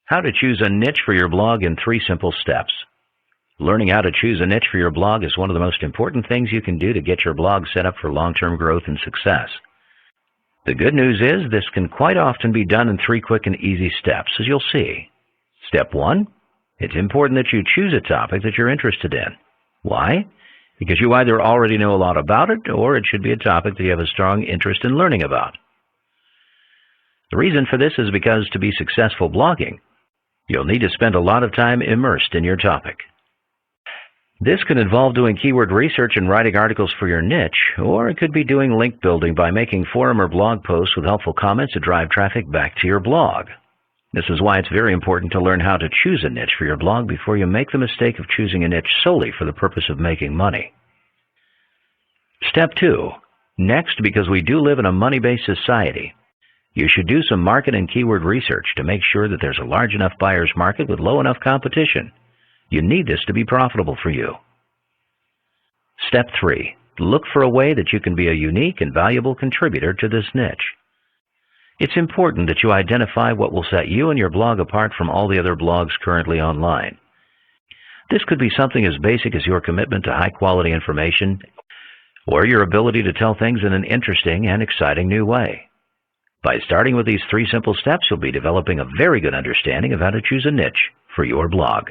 How to choose a niche for your blog in 3 simple steps. Learning how to choose a niche for your blog is one of the most important things you can do to get your blog set up for long-term growth and success. The good news is this can quite often be done in 3 quick and easy steps, as you'll see. Step 1, it's important that you choose a topic that you're interested in. Why? Because you either already know a lot about it, or it should be a topic that you have a strong interest in learning about. The reason for this is because to be successful blogging, you'll need to spend a lot of time immersed in your topic. This could involve doing keyword research and writing articles for your niche, or it could be doing link building by making forum or blog posts with helpful comments to drive traffic back to your blog. This is why it's very important to learn how to choose a niche for your blog before you make the mistake of choosing a niche solely for the purpose of making money. Step 2. Next, because we do live in a money-based society, you should do some market and keyword research to make sure that there's a large enough buyer's market with low enough competition. You need this to be profitable for you. Step 3. Look for a way that you can be a unique and valuable contributor to this niche. It's important that you identify what will set you and your blog apart from all the other blogs currently online. This could be something as basic as your commitment to high-quality information or your ability to tell things in an interesting and exciting new way. By starting with these 3 simple steps, you'll be developing a very good understanding of how to choose a niche for your blog.